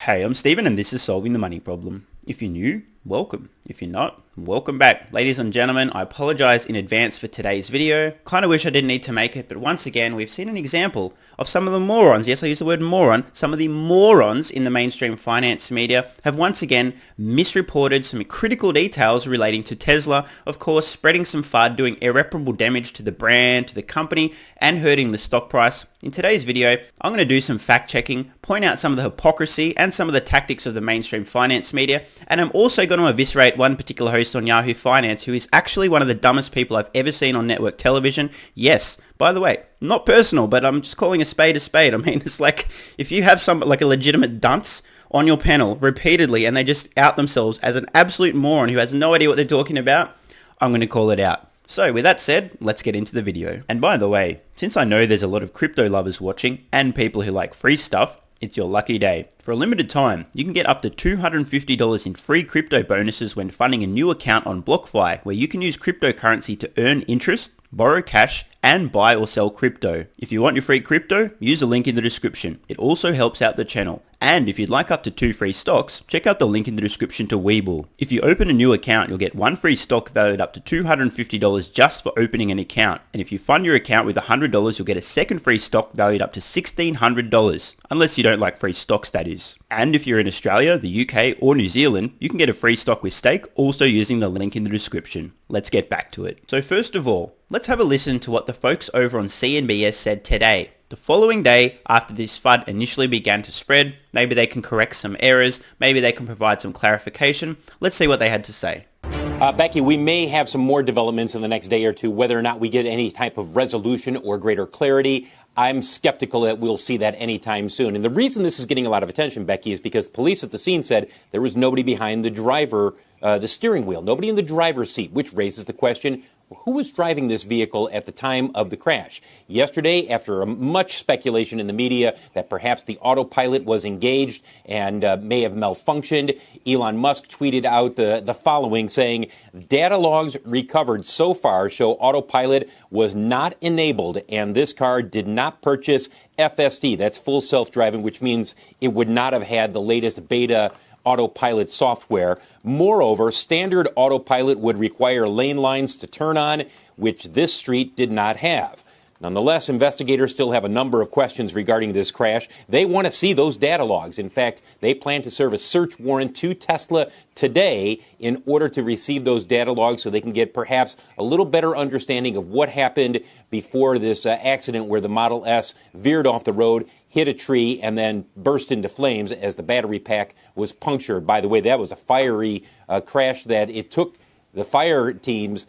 Hey, I'm Steven and this is Solving the Money Problem. If you're new, welcome. If you're not, welcome back. Ladies and gentlemen, I apologize in advance for today's video. Kind of wish I didn't need to make it, but once again, we've seen an example of some of the morons, yes, I use the word moron, some of the morons in the mainstream finance media have once again misreported some critical details relating to Tesla, of course, spreading some FUD, doing irreparable damage to the brand, to the company, and hurting the stock price. In today's video, I'm going to do some fact checking, point out some of the hypocrisy and some of the tactics of the mainstream finance media, and I'm also going to eviscerate one particular host on Yahoo Finance who is actually one of the dumbest people I've ever seen on network television. Yes, by the way, not personal, but I'm just calling a spade a spade. I mean, it's like if you have some like a legitimate dunce on your panel repeatedly and they just out themselves as an absolute moron who has no idea what they're talking about, I'm going to call it out. So with that said, let's get into the video. And by the way, since I know there's a lot of crypto lovers watching and people who like free stuff, it's your lucky day. For a limited time, you can get up to $250 in free crypto bonuses when funding a new account on BlockFi, where you can use cryptocurrency to earn interest, borrow cash, and buy or sell crypto. If you want your free crypto, use the link in the description. It also helps out the channel. And if you'd like up to 2 free stocks, check out the link in the description to WeBull. If you open a new account, you'll get 1 free stock valued up to $250 just for opening an account. And if you fund your account with $100, you'll get a second free stock valued up to $1,600. Unless you don't like free stocks, that is. And if you're in Australia, the UK, or New Zealand, you can get a free stock with stake, also using the link in the description. Let's get back to it. So first of all, let's have a listen to what the folks over on CNBS said today. The following day, after this FUD initially began to spread, maybe they can correct some errors, maybe they can provide some clarification. Let's see what they had to say. Becky, we may have some more developments in the next day or two, whether or not we get any type of resolution or greater clarity. I'm skeptical that we'll see that anytime soon. And the reason this is getting a lot of attention, Becky, is because police at the scene said there was nobody behind the driver, the steering wheel, nobody in the driver's seat, which raises the question, who was driving this vehicle at the time of the crash? Yesterday, after much speculation in the media that perhaps the autopilot was engaged and may have malfunctioned, Elon Musk tweeted out the following, saying, data logs recovered so far show autopilot was not enabled and this car did not purchase FSD. That's full self-driving, which means it would not have had the latest beta autopilot software. Moreover, standard autopilot would require lane lines to turn on, which this street did not have. Nonetheless, investigators still have a number of questions regarding this crash. They want to see those data logs. In fact, they plan to serve a search warrant to Tesla today in order to receive those data logs so they can get perhaps a little better understanding of what happened before this accident where the Model S veered off the road, hit a tree, and then burst into flames as the battery pack was punctured. By the way, that was a fiery crash that it took the fire teams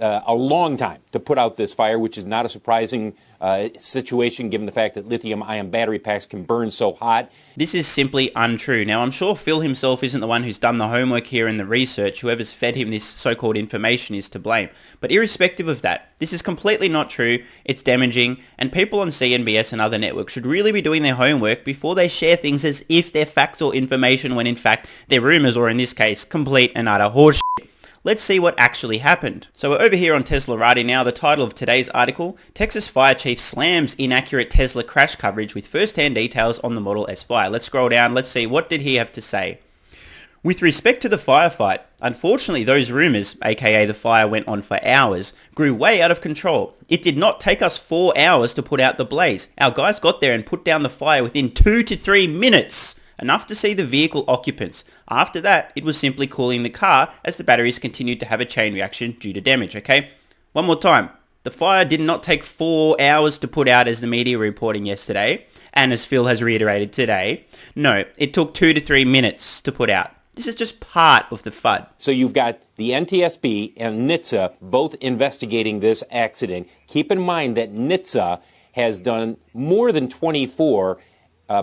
a long time to put out this fire, which is not a surprising situation given the fact that lithium-ion battery packs can burn so hot. This is simply untrue. Now, I'm sure Phil himself isn't the one who's done the homework here and the research. Whoever's fed him this so-called information is to blame. But irrespective of that, this is completely not true. It's damaging, and people on CNBS and other networks should really be doing their homework before they share things as if they're facts or information when in fact they're rumors, or in this case, complete and utter horseshit. Let's see what actually happened. So we're over here on Teslarati now. The title of today's article, Texas Fire Chief slams inaccurate Tesla crash coverage with first-hand details on the Model S fire. Let's scroll down. Let's see, what did he have to say? With respect to the firefight, unfortunately those rumors, aka the fire went on for hours, grew way out of control. It did not take us 4 hours to put out the blaze. Our guys got there and put down the fire within 2 to 3 minutes. Enough to see the vehicle occupants. After that, it was simply cooling the car as the batteries continued to have a chain reaction due to damage, okay? One more time. The fire did not take 4 hours to put out as the media reporting yesterday, and as Phil has reiterated today. No, it took 2 to 3 minutes to put out. This is just part of the FUD. So you've got the NTSB and NHTSA both investigating this accident. Keep in mind that NHTSA has done more than 24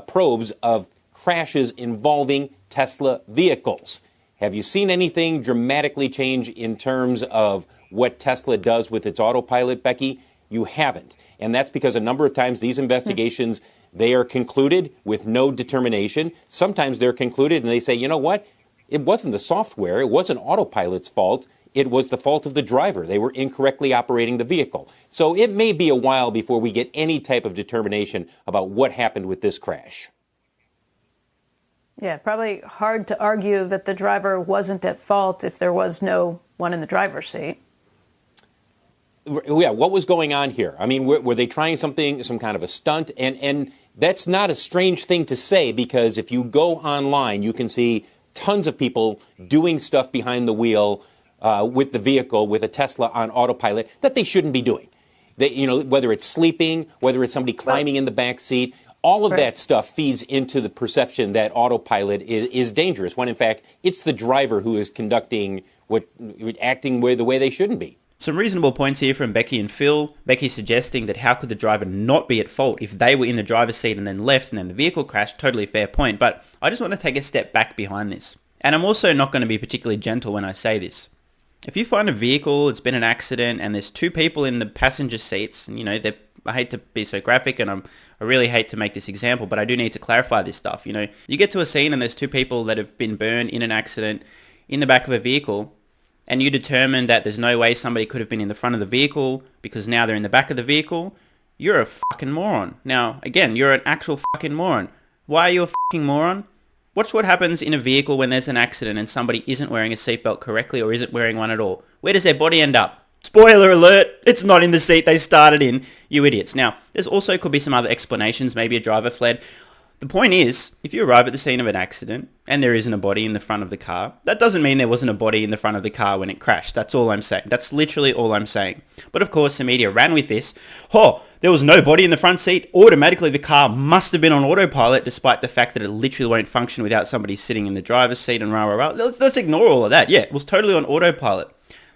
probes of crashes involving Tesla vehicles. Have you seen anything dramatically change in terms of what Tesla does with its autopilot, Becky? You haven't. And that's because a number of times these investigations, they are concluded with no determination. Sometimes they're concluded and they say, you know what? It wasn't the software. It wasn't autopilot's fault. It was the fault of the driver. They were incorrectly operating the vehicle. So it may be a while before we get any type of determination about what happened with this crash. Yeah, probably hard to argue that the driver wasn't at fault if there was no one in the driver's seat. Yeah, what was going on here? I mean, were they trying something, some kind of a stunt? And that's not a strange thing to say, because if you go online, you can see tons of people doing stuff behind the wheel with the vehicle, with a Tesla on autopilot, that they shouldn't be doing. They, you know, whether it's sleeping, whether it's somebody climbing in the back seat, all of that stuff feeds into the perception that autopilot is dangerous, when in fact it's the driver who is acting the way they shouldn't be. Some reasonable points here from Becky and Phil. Becky suggesting that how could the driver not be at fault if they were in the driver's seat and then left and then the vehicle crashed. Totally fair point, but I just want to take a step back behind this. And I'm also not going to be particularly gentle when I say this. If you find a vehicle, it's been an accident, and there's two people in the passenger seats, and you know, I hate to be so graphic, and I really hate to make this example, but I do need to clarify this stuff. You know, you get to a scene and there's two people that have been burned in an accident in the back of a vehicle, and you determine that there's no way somebody could have been in the front of the vehicle because now they're in the back of the vehicle, you're a fucking moron. Now, again, you're an actual fucking moron. Why are you a fucking moron? Watch what happens in a vehicle when there's an accident and somebody isn't wearing a seatbelt correctly or isn't wearing one at all. Where does their body end up? Spoiler alert, it's not in the seat they started in, you idiots. Now, there's also could be some other explanations, maybe a driver fled. The point is, if you arrive at the scene of an accident and there isn't a body in the front of the car, that doesn't mean there wasn't a body in the front of the car when it crashed. That's all I'm saying. That's literally all I'm saying. But of course, the media ran with this. Oh, there was no body in the front seat. Automatically, the car must have been on autopilot, despite the fact that it literally won't function without somebody sitting in the driver's seat and rah, rah, rah. Let's ignore all of that. Yeah, it was totally on autopilot.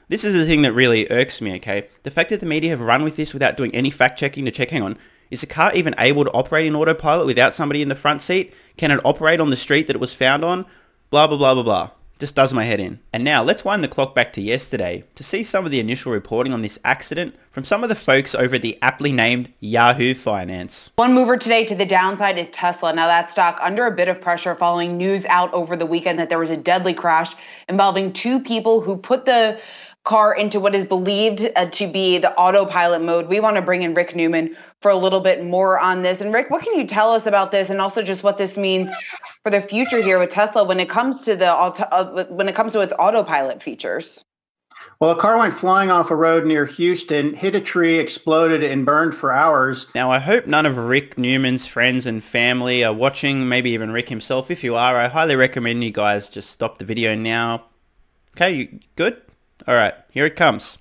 This is the thing that really irks me, okay? The fact that the media have run with this without doing any fact-checking to check, hang on, is the car even able to operate in autopilot without somebody in the front seat? Can it operate on the street that it was found on? Blah, blah, blah, blah, blah. Just does my head in. And now let's wind the clock back to yesterday to see some of the initial reporting on this accident from some of the folks over at the aptly named Yahoo Finance. One mover today to the downside is Tesla. Now that stock under a bit of pressure following news out over the weekend that there was a deadly crash involving two people who put the car into what is believed to be the autopilot mode. We want to bring in Rick Newman for a little bit more on this. And Rick, what can you tell us about this, and also just what this means for the future here with Tesla when it comes to its autopilot features? Well, a car went flying off a road near Houston, hit a tree, exploded, and burned for hours. Now, I hope none of Rick Newman's friends and family are watching, maybe even Rick himself. If you are, I highly recommend you guys just stop the video now. Okay, you good? Alright, here it comes.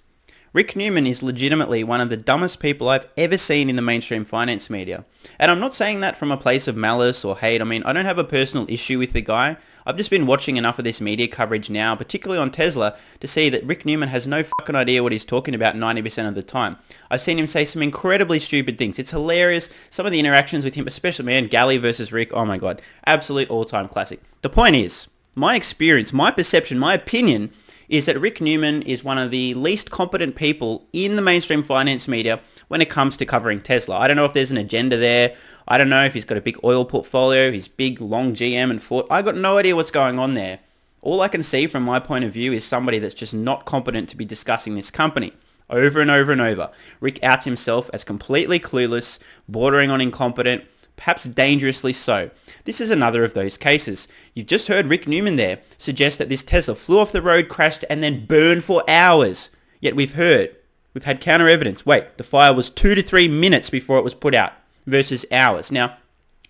Rick Newman is legitimately one of the dumbest people I've ever seen in the mainstream finance media. And I'm not saying that from a place of malice or hate. I mean, I don't have a personal issue with the guy. I've just been watching enough of this media coverage now, particularly on Tesla, to see that Rick Newman has no fucking idea what he's talking about 90% of the time. I've seen him say some incredibly stupid things. It's hilarious. Some of the interactions with him, especially, man, Galley versus Rick, oh my god. Absolute all-time classic. The point is, my experience, my perception, my opinion is that Rick Newman is one of the least competent people in the mainstream finance media when it comes to covering Tesla. I don't know if there's an agenda there. I don't know if he's got a big oil portfolio, his big long GM and Ford. I got no idea what's going on there. All I can see from my point of view is somebody that's just not competent to be discussing this company. Over and over and over. Rick outs himself as completely clueless, bordering on incompetent, perhaps dangerously so. This is another of those cases. You've just heard Rick Newman there suggest that this Tesla flew off the road, crashed, and then burned for hours. Yet we've had counter evidence. Wait, the fire was 2 to 3 minutes before it was put out versus hours. Now,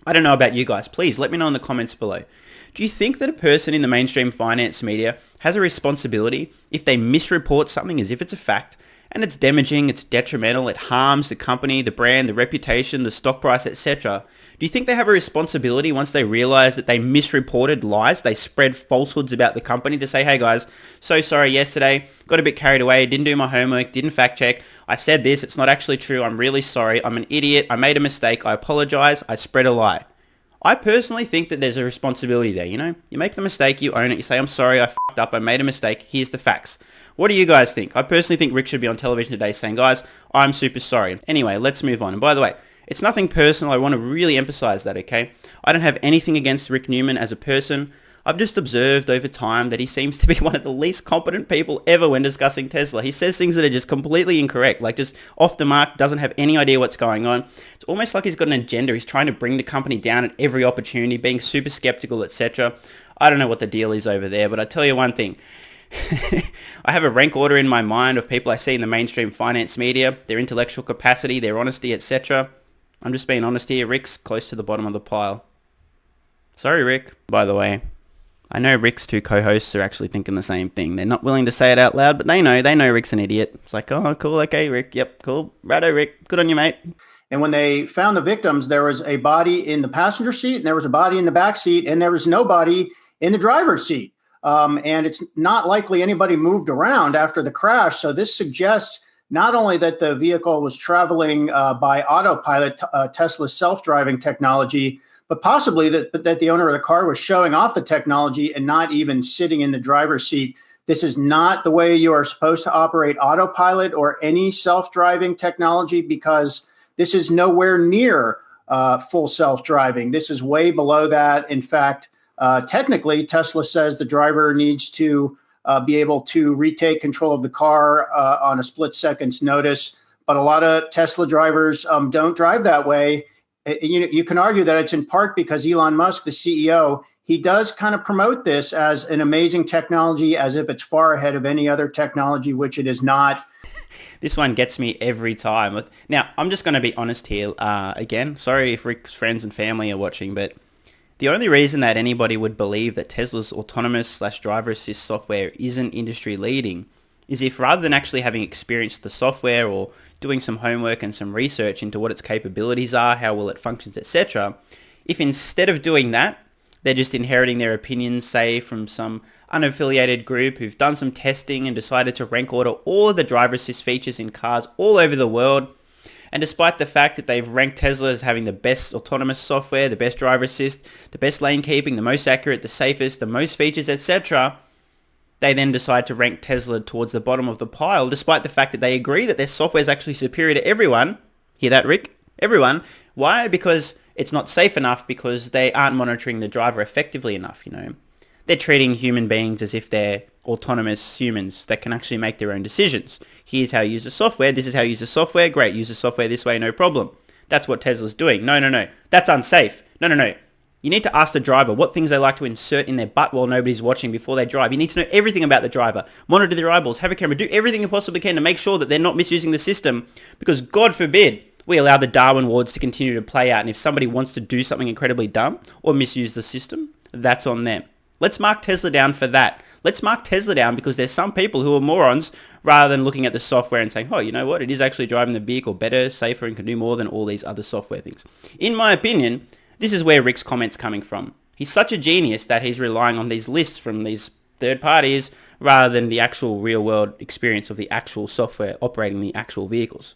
I don't know about you guys. Please let me know in the comments below. Do you think that a person in the mainstream finance media has a responsibility if they misreport something as if it's a fact, and it's damaging, it's detrimental, it harms the company, the brand, the reputation, the stock price, etc.? Do you think they have a responsibility once they realize that they misreported lies, they spread falsehoods about the company, to say, hey guys, so sorry yesterday, got a bit carried away, didn't do my homework, didn't fact check, I said this, it's not actually true, I'm really sorry, I'm an idiot, I made a mistake, I apologize, I spread a lie. I personally think that there's a responsibility there, you know? You make the mistake, you own it, you say, I'm sorry, I fucked up, I made a mistake, here's the facts. What do you guys think? I personally think Rick should be on television today saying, guys, I'm super sorry. Anyway, let's move on. And by the way, it's nothing personal. I want to really emphasize that, okay? I don't have anything against Rick Newman as a person. I've just observed over time that he seems to be one of the least competent people ever when discussing Tesla. He says things that are just completely incorrect, like just off the mark, doesn't have any idea what's going on. It's almost like he's got an agenda. He's trying to bring the company down at every opportunity, being super skeptical, etc. I don't know what the deal is over there, but I tell you one thing. I have a rank order in my mind of people I see in the mainstream finance media, their intellectual capacity, their honesty, etc. I'm just being honest here. Rick's close to the bottom of the pile. Sorry, Rick. By the way, I know Rick's two co-hosts are actually thinking the same thing. They're not willing to say it out loud, but they know Rick's an idiot. It's like, oh, cool, okay, Rick, yep, cool. Righto, Rick, good on you, mate. And when they found the victims, there was a body in the passenger seat, and there was a body in the back seat, and there was no body in the driver's seat. And it's not likely anybody moved around after the crash. So this suggests not only that the vehicle was traveling by Autopilot, Tesla's self-driving technology, but possibly that the owner of the car was showing off the technology and not even sitting in the driver's seat. This is not the way you are supposed to operate Autopilot or any self-driving technology, because this is nowhere near full self-driving. This is way below that. In fact, technically, Tesla says the driver needs to be able to retake control of the car on a split second's notice. But a lot of Tesla drivers don't drive that way. You can argue that it's in part because Elon Musk, the CEO, he does kind of promote this as an amazing technology, as if it's far ahead of any other technology, which it is not. This one gets me every time. Now, I'm just going to be honest here. Again, sorry if Rick's friends and family are watching, but the only reason that anybody would believe that Tesla's autonomous/driver assist software isn't industry leading is if, rather than actually having experienced the software or doing some homework and some research into what its capabilities are, how well it functions, etc., if instead of doing that, they're just inheriting their opinions, say, from some unaffiliated group who've done some testing and decided to rank order all of the driver assist features in cars all over the world, and despite the fact that they've ranked Tesla as having the best autonomous software, the best driver assist, the best lane keeping, the most accurate, the safest, the most features, etc., they then decide to rank Tesla towards the bottom of the pile, despite the fact that they agree that their software is actually superior to everyone. Hear that, Rick? Everyone. Why? Because it's not safe enough, because they aren't monitoring the driver effectively enough, They're treating human beings as if they're autonomous humans that can actually make their own decisions. Here's how you use the software. This is how you use the software. Great. Use the software this way. No problem. That's what Tesla's doing. No. That's unsafe. No. You need to ask the driver what things they like to insert in their butt while nobody's watching before they drive. You need to know everything about the driver. Monitor their eyeballs. Have a camera. Do everything you possibly can to make sure that they're not misusing the system, because God forbid we allow the Darwin wards to continue to play out. And if somebody wants to do something incredibly dumb or misuse the system, that's on them. Let's mark Tesla down for that. Let's mark Tesla down because there's some people who are morons, rather than looking at the software and saying, oh, you know what? It is actually driving the vehicle better, safer, and can do more than all these other software things. In my opinion, this is where Rick's comment's coming from. He's such a genius that he's relying on these lists from these third parties rather than the actual real-world experience of the actual software operating the actual vehicles.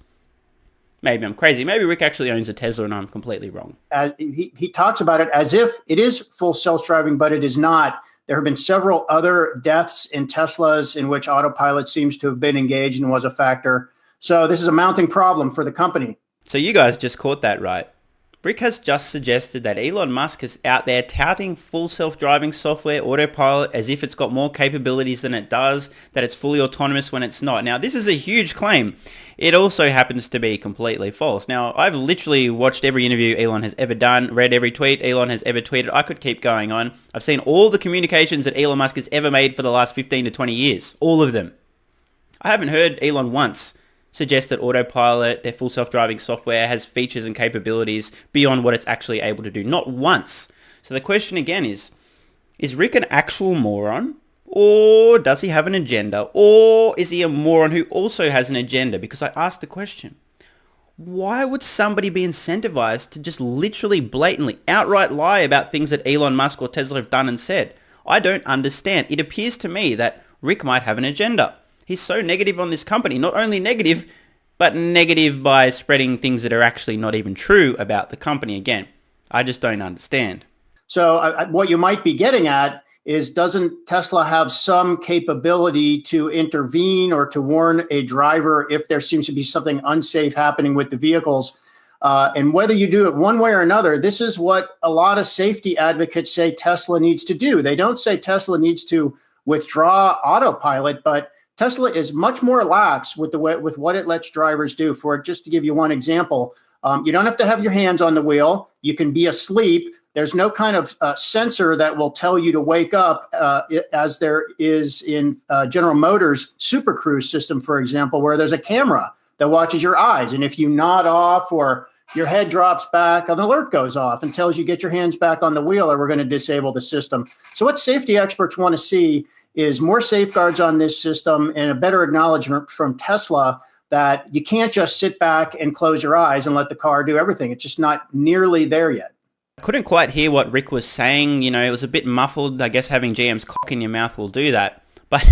Maybe I'm crazy. Maybe Rick actually owns a Tesla and I'm completely wrong. He talks about it as if it is full self-driving, but it is not. There have been several other deaths in Teslas in which Autopilot seems to have been engaged and was a factor. So this is a mounting problem for the company. So you guys just caught that right. Rick has just suggested that Elon Musk is out there touting full self-driving software, Autopilot, as if it's got more capabilities than it does, that it's fully autonomous when it's not. Now, this is a huge claim. It also happens to be completely false. Now, I've literally watched every interview Elon has ever done, read every tweet Elon has ever tweeted. I could keep going on. I've seen all the communications that Elon Musk has ever made for the last 15 to 20 years. All of them. I haven't heard Elon once suggest that Autopilot, their full self-driving software, has features and capabilities beyond what it's actually able to do. Not once. So the question again is Rick an actual moron? Or does he have an agenda? Or is he a moron who also has an agenda? Because I asked the question, why would somebody be incentivized to just literally blatantly outright lie about things that Elon Musk or Tesla have done and said? I don't understand. It appears to me that Rick might have an agenda. He's so negative on this company. Not only negative, but negative by spreading things that are actually not even true about the company. Again, I just don't understand. So what you might be getting at is, doesn't Tesla have some capability to intervene or to warn a driver if there seems to be something unsafe happening with the vehicles? And whether you do it one way or another, this is what a lot of safety advocates say Tesla needs to do. They don't say Tesla needs to withdraw Autopilot, but Tesla is much more lax with what it lets drivers do. Just to give you one example, you don't have to have your hands on the wheel. You can be asleep. There's no kind of sensor that will tell you to wake up, as there is in General Motors' SOUCRES system, for example, where there's a camera that watches your eyes. And if you nod off or your head drops back, an alert goes off and tells you get your hands back on the wheel or we're going to disable the system. So what safety experts want to see is more safeguards on this system and a better acknowledgement from Tesla that you can't just sit back and close your eyes and let the car do everything. It's just not nearly there yet. I couldn't quite hear what Rick was saying. You know, it was a bit muffled. I guess having GM's cock in your mouth will do that. But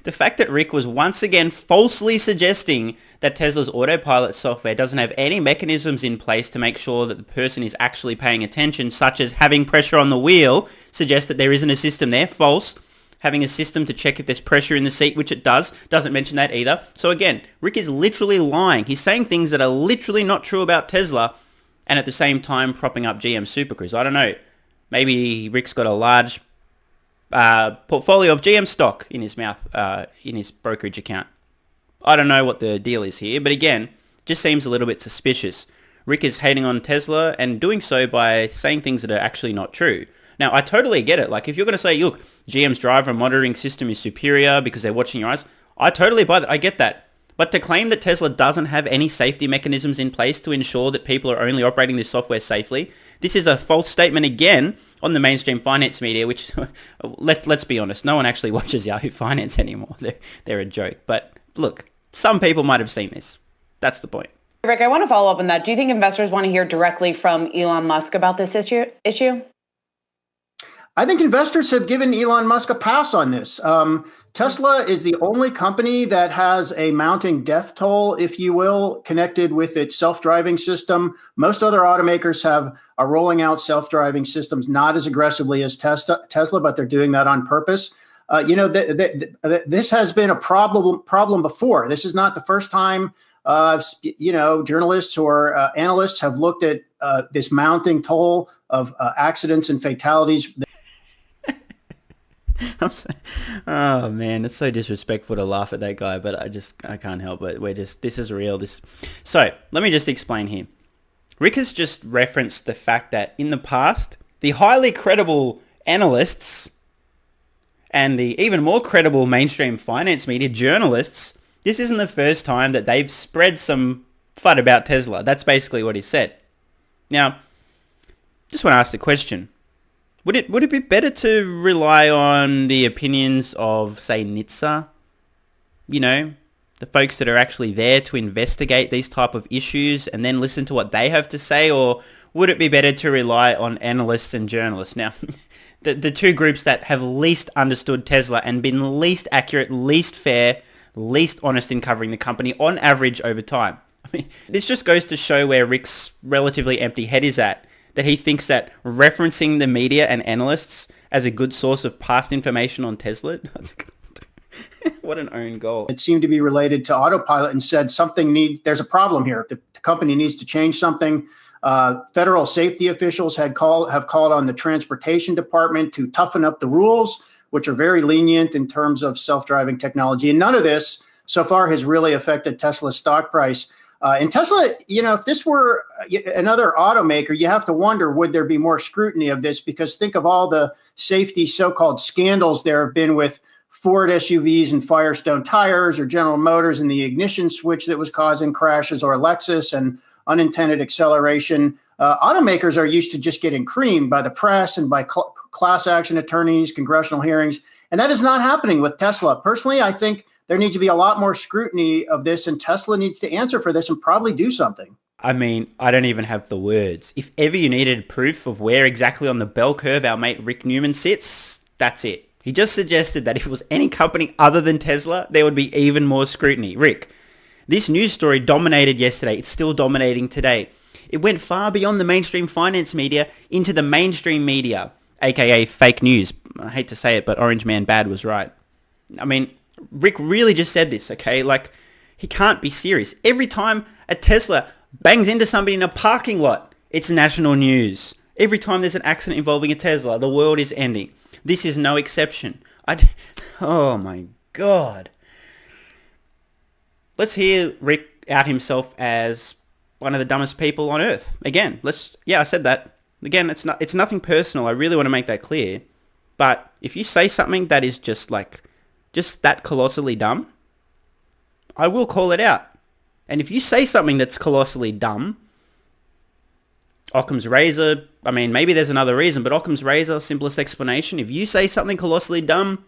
the fact that Rick was once again falsely suggesting that Tesla's Autopilot software doesn't have any mechanisms in place to make sure that the person is actually paying attention, such as having pressure on the wheel, suggests that there isn't a system there. False. Having a system to check if there's pressure in the seat, which it does, doesn't mention that either. So again, Rick is literally lying. He's saying things that are literally not true about Tesla, and at the same time propping up GM SUPERCRUISE. I don't know. Maybe Rick's got a large portfolio of GM stock in his mouth, in his brokerage account. I don't know what the deal is here, but again, just seems a little bit suspicious. Rick is hating on Tesla and doing so by saying things that are actually not true. Now, I totally get it. Like, if you're going to say, look, GM's driver monitoring system is superior because they're watching your eyes, I totally buy that. I get that. But to claim that Tesla doesn't have any safety mechanisms in place to ensure that people are only operating this software safely, this is a false statement again on the mainstream finance media, which, let's be honest, no one actually watches Yahoo Finance anymore. They're a joke. But look, some people might have seen this. That's the point. Rick, I want to follow up on that. Do you think investors want to hear directly from Elon Musk about this issue? I think investors have given Elon Musk a pass on this. Tesla is the only company that has a mounting death toll, if you will, connected with its self-driving system. Most other automakers are rolling out self-driving systems not as aggressively as Tesla, but they're doing that on purpose. This has been a problem before. This is not the first time journalists or analysts have looked at this mounting toll of accidents and fatalities. Oh man, it's so disrespectful to laugh at that guy, but I can't help it. This is real. So let me just explain here. Rick has just referenced the fact that in the past, the highly credible analysts and the even more credible mainstream finance media journalists, this isn't the first time that they've spread some FUD about Tesla. That's basically what he said. Now, just want to ask the question. Would it be better to rely on the opinions of, say, NHTSA? You know, the folks that are actually there to investigate these type of issues and then listen to what they have to say? Or would it be better to rely on analysts and journalists? Now, the two groups that have least understood Tesla and been least accurate, least fair, least honest in covering the company on average over time. I mean, this just goes to show where Rick's relatively empty head is at. That he thinks that referencing the media and analysts as a good source of past information on Tesla. What an own goal. It seemed to be related to Autopilot and said there's a problem here. The company needs to change something. Federal safety officials have called on the transportation department to toughen up the rules, which are very lenient in terms of self-driving technology. And none of this so far has really affected Tesla's stock price. And Tesla, if this were another automaker, you have to wonder, would there be more scrutiny of this? Because think of all the safety so-called scandals there have been with Ford SUVs and Firestone tires, or General Motors and the ignition switch that was causing crashes, or Lexus and unintended acceleration. Automakers are used to just getting creamed by the press and by class action attorneys, congressional hearings. And that is not happening with Tesla. Personally, I think there needs to be a lot more scrutiny of this, and Tesla needs to answer for this and probably do something. I mean, I don't even have the words. If ever you needed proof of where exactly on the bell curve our mate Rick Newman sits, that's it. He just suggested that if it was any company other than Tesla, there would be even more scrutiny. Rick, this news story dominated yesterday. It's still dominating today. It went far beyond the mainstream finance media into the mainstream media, aka fake news. I hate to say it, but Orange Man Bad was right. I mean, Rick really just said this, okay? Like, he can't be serious. Every time a Tesla bangs into somebody in a parking lot. It's national news. Every time there's an accident involving a Tesla, the world is ending. This is no exception. Oh my God. Let's hear Rick out himself as one of the dumbest people on earth. Again, I said that. Again, it's nothing personal. I really want to make that clear. But if you say something that is just that colossally dumb, I will call it out. And if you say something that's colossally dumb, Occam's razor, I mean, maybe there's another reason, but Occam's razor, simplest explanation. If you say something colossally dumb,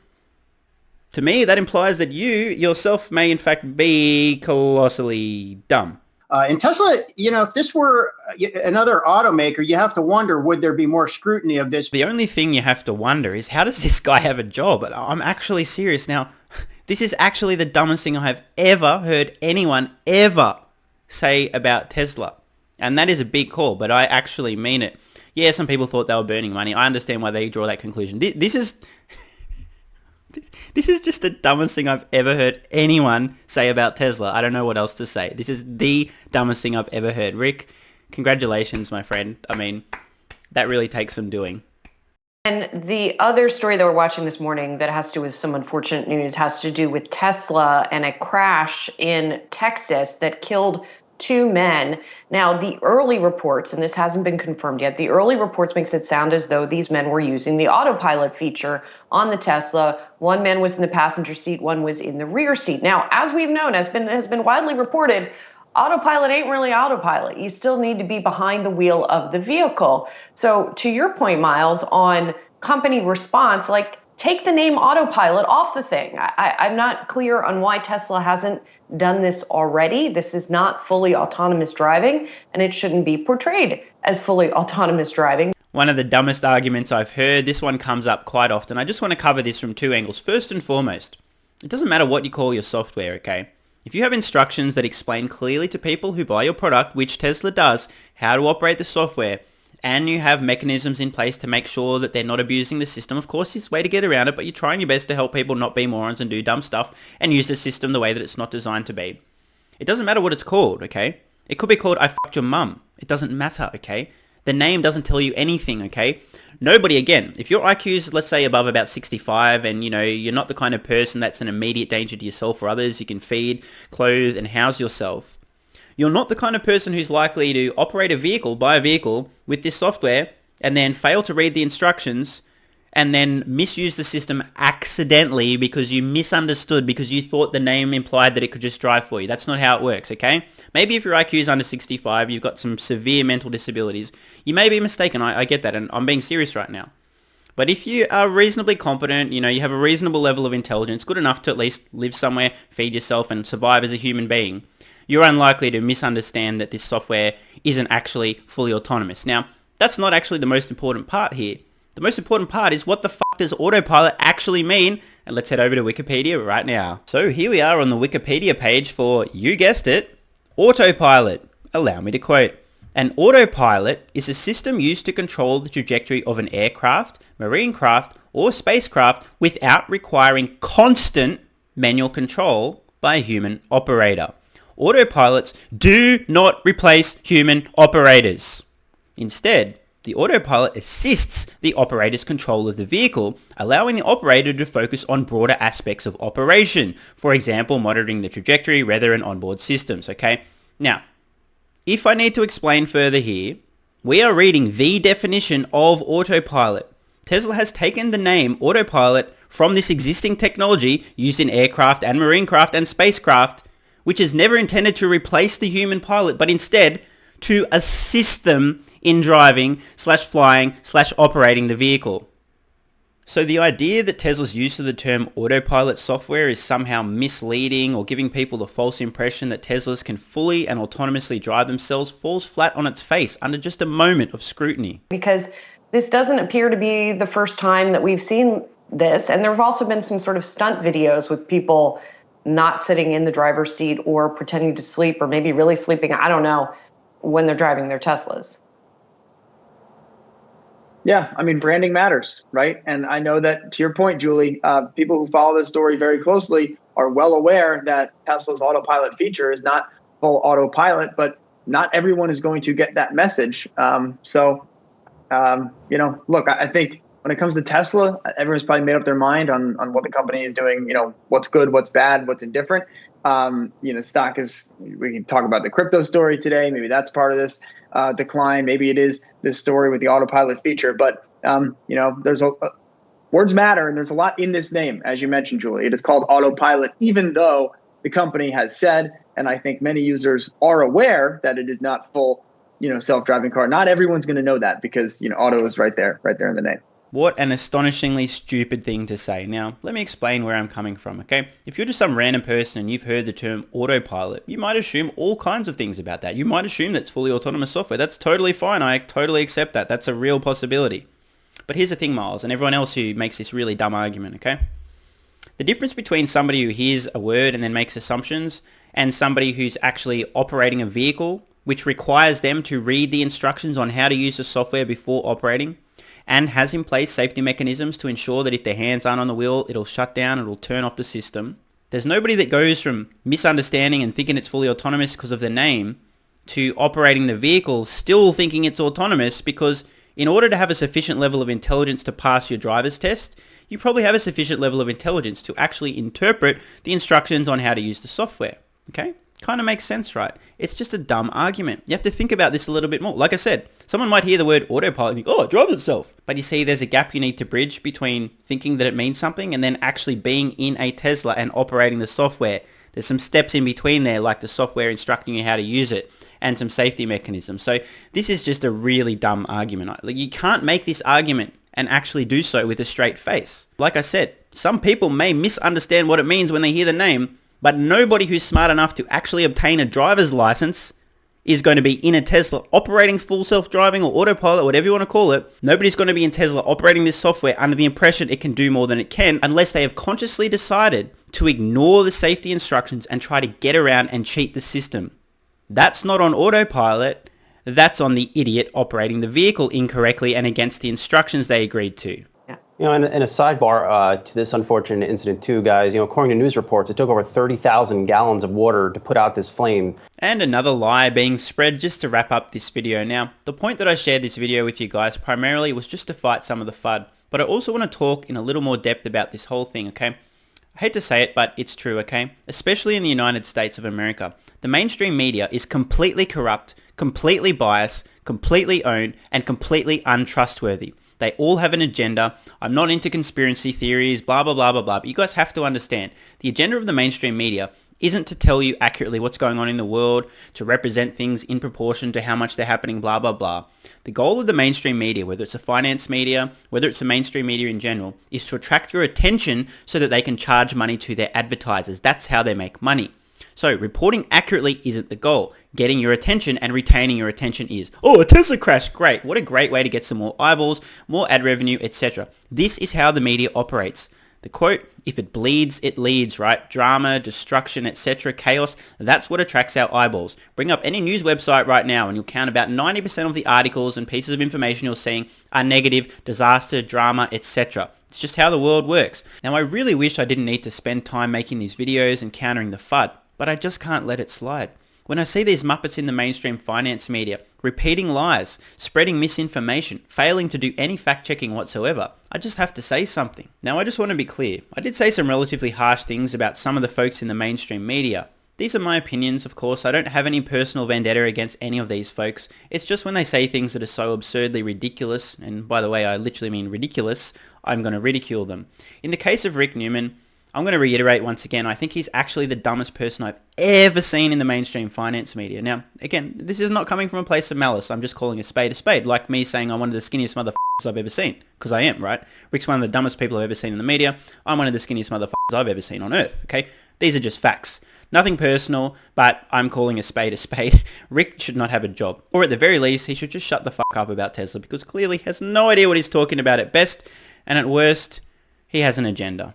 to me, that implies that you yourself may in fact be colossally dumb. And Tesla, if this were another automaker, you have to wonder, would there be more scrutiny of this? The only thing you have to wonder is, how does this guy have a job? I'm actually serious. Now, this is actually the dumbest thing I have ever heard anyone ever say about Tesla. And that is a big call, but I actually mean it. Yeah, some people thought they were burning money. I understand why they draw that conclusion. This is just the dumbest thing I've ever heard anyone say about Tesla. I don't know what else to say. This is the dumbest thing I've ever heard. Rick, congratulations, my friend. I mean, that really takes some doing. And the other story that we're watching this morning that has to do with some unfortunate news has to do with Tesla and a crash in Texas that killed 2 men. Now, the early reports, and this hasn't been confirmed yet, the early reports makes it sound as though these men were using the Autopilot feature on the Tesla. 1 man was in the passenger seat, 1 was in the rear seat. Now, as we've known, has been widely reported, Autopilot ain't really Autopilot. You still need to be behind the wheel of the vehicle. So to your point, Miles, on company response, take the name Autopilot off the thing. I'm not clear on why Tesla hasn't done this already. This is not fully autonomous driving, and it shouldn't be portrayed as fully autonomous driving. One of the dumbest arguments I've heard, this one comes up quite often. I just want to cover this from 2 angles. First and foremost, it doesn't matter what you call your software, okay? If you have instructions that explain clearly to people who buy your product, which Tesla does, how to operate the software, and you have mechanisms in place to make sure that they're not abusing the system, of course, there's a way to get around it, but you're trying your best to help people not be morons and do dumb stuff and use the system the way that it's not designed to be. It doesn't matter what it's called, okay? It could be called I fucked your mum. It doesn't matter, okay? The name doesn't tell you anything, okay? Nobody, again, if your IQ is, let's say, above about 65 and, you're not the kind of person that's an immediate danger to yourself or others, you can feed, clothe, and house yourself, you're not the kind of person who's likely to operate a vehicle, buy a vehicle with this software, and then fail to read the instructions, and then misuse the system accidentally because you misunderstood, because you thought the name implied that it could just drive for you. That's not how it works, okay? Maybe if your IQ is under 65, you've got some severe mental disabilities, you may be mistaken. I get that, and I'm being serious right now. But if you are reasonably competent, you have a reasonable level of intelligence, good enough to at least live somewhere, feed yourself, and survive as a human being, you're unlikely to misunderstand that this software isn't actually fully autonomous. Now, that's not actually the most important part here. The most important part is, what the fuck does autopilot actually mean? And let's head over to Wikipedia right now. So here we are on the Wikipedia page for, you guessed it, autopilot. Allow me to quote. An autopilot is a system used to control the trajectory of an aircraft, marine craft, or spacecraft without requiring constant manual control by a human operator. Autopilots do not replace human operators. Instead, the autopilot assists the operator's control of the vehicle, allowing the operator to focus on broader aspects of operation. For example, monitoring the trajectory, weather, and onboard systems, okay? Now, if I need to explain further here, we are reading the definition of autopilot. Tesla has taken the name autopilot from this existing technology used in aircraft and marine craft and spacecraft, which is never intended to replace the human pilot, but instead to assist them in driving / flying / operating the vehicle. So the idea that Tesla's use of the term autopilot software is somehow misleading or giving people the false impression that Teslas can fully and autonomously drive themselves falls flat on its face under just a moment of scrutiny. Because this doesn't appear to be the first time that we've seen this, and there have also been some sort of stunt videos with people not sitting in the driver's seat or pretending to sleep, or maybe really sleeping, I don't know, when they're driving their Teslas. Yeah, I mean, branding matters, right? And I know that, to your point, Julie, people who follow this story very closely are well aware that Tesla's autopilot feature is not full autopilot, but not everyone is going to get that message. Look, I think when it comes to Tesla, everyone's probably made up their mind on what the company is doing, what's good, what's bad, what's indifferent. Stock we can talk about the crypto story today. Maybe that's part of this decline. Maybe it is this story with the Autopilot feature. But, there's words matter, and there's a lot in this name, as you mentioned, Julie. It is called Autopilot, even though the company has said, and I think many users are aware, that it is not full, self-driving car. Not everyone's going to know that because, auto is right there in the name. What an astonishingly stupid thing to say. Now, let me explain where I'm coming from, okay? If you're just some random person and you've heard the term autopilot, you might assume all kinds of things about that. You might assume that's fully autonomous software. That's totally fine. I totally accept that. That's a real possibility. But here's the thing, Miles, and everyone else who makes this really dumb argument, okay? The difference between somebody who hears a word and then makes assumptions and somebody who's actually operating a vehicle, which requires them to read the instructions on how to use the software before operating, and has in place safety mechanisms to ensure that if their hands aren't on the wheel, it'll shut down, it'll turn off the system. There's nobody that goes from misunderstanding and thinking it's fully autonomous because of the name to operating the vehicle still thinking it's autonomous, because in order to have a sufficient level of intelligence to pass your driver's test, you probably have a sufficient level of intelligence to actually interpret the instructions on how to use the software. Okay? Kind of makes sense, right? It's just a dumb argument. You have to think about this a little bit more. Like I said, someone might hear the word autopilot and think, oh, it drives itself. But you see, there's a gap you need to bridge between thinking that it means something and then actually being in a Tesla and operating the software. There's some steps in between there, like the software instructing you how to use it and some safety mechanisms. So this is just a really dumb argument. Like, you can't make this argument and actually do so with a straight face. Like I said, some people may misunderstand what it means when they hear the name, but nobody who's smart enough to actually obtain a driver's license is going to be in a Tesla operating full self-driving or autopilot, whatever you want to call it. Nobody's going to be in Tesla operating this software under the impression it can do more than it can, unless they have consciously decided to ignore the safety instructions and try to get around and cheat the system. That's not on autopilot. That's on the idiot operating the vehicle incorrectly and against the instructions they agreed to. And a sidebar to this unfortunate incident too, guys, according to news reports, it took over 30,000 gallons of water to put out this flame. And another lie being spread just to wrap up this video. Now, the point that I shared this video with you guys primarily was just to fight some of the FUD, but I also want to talk in a little more depth about this whole thing, okay? I hate to say it, but it's true, okay? Especially in the United States of America. The mainstream media is completely corrupt, completely biased, completely owned, and completely untrustworthy. They all have an agenda. I'm not into conspiracy theories, blah, blah, blah, blah, blah. But you guys have to understand, the agenda of the mainstream media isn't to tell you accurately what's going on in the world, to represent things in proportion to how much they're happening, blah, blah, blah. The goal of the mainstream media, whether it's a finance media, whether it's a mainstream media in general, is to attract your attention so that they can charge money to their advertisers. That's how they make money. So reporting accurately isn't the goal. Getting your attention and retaining your attention is. Oh, a Tesla crash, great. What a great way to get some more eyeballs, more ad revenue, etc. This is how the media operates. The quote, if it bleeds, it leads, right? Drama, destruction, etc., chaos, that's what attracts our eyeballs. Bring up any news website right now and you'll count about 90% of the articles and pieces of information you're seeing are negative, disaster, drama, etc. It's just how the world works. Now, I really wish I didn't need to spend time making these videos and countering the FUD, but I just can't let it slide. When I see these muppets in the mainstream finance media repeating lies, spreading misinformation, failing to do any fact-checking whatsoever, I just have to say something. Now, I just want to be clear. I did say some relatively harsh things about some of the folks in the mainstream media. These are my opinions, of course. I don't have any personal vendetta against any of these folks. It's just when they say things that are so absurdly ridiculous, and by the way, I literally mean ridiculous, I'm going to ridicule them. In the case of Rick Newman, I'm going to reiterate once again, I think he's actually the dumbest person I've ever seen in the mainstream finance media. Now, again, this is not coming from a place of malice. I'm just calling a spade, like me saying I'm one of the skinniest motherfuckers I've ever seen, because I am, right? Rick's one of the dumbest people I've ever seen in the media. I'm one of the skinniest motherfuckers I've ever seen on earth, okay? These are just facts. Nothing personal, but I'm calling a spade. Rick should not have a job. Or at the very least, he should just shut the fuck up about Tesla, because clearly he has no idea what he's talking about at best, and at worst, he has an agenda.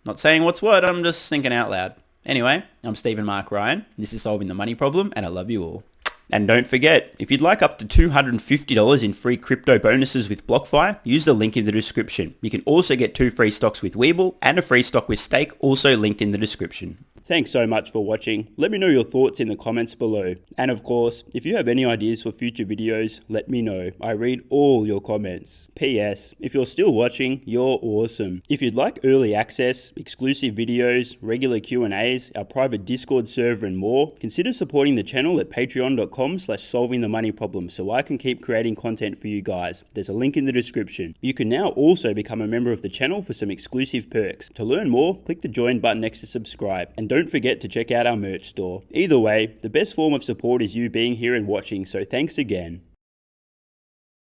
Not saying what's what, I'm just thinking out loud. Anyway, I'm Stephen Mark Ryan. This is Solving the Money Problem, and I love you all. And don't forget, if you'd like up to $250 in free crypto bonuses with BlockFi, use the link in the description. You can also get 2 free stocks with WeBull and a free stock with Stake, also linked in the description. Thanks so much for watching. Let me know your thoughts in the comments below. And of course, if you have any ideas for future videos, let me know. I read all your comments. P.S. If you're still watching, you're awesome. If you'd like early access, exclusive videos, regular Q&As, our private Discord server and more, consider supporting the channel at patreon.com/solvingthemoneyproblem so I can keep creating content for you guys. There's a link in the description. You can now also become a member of the channel for some exclusive perks. To learn more, click the join button next to subscribe. And don't forget to check out our merch store. Either way, the best form of support is you being here and watching, so thanks again.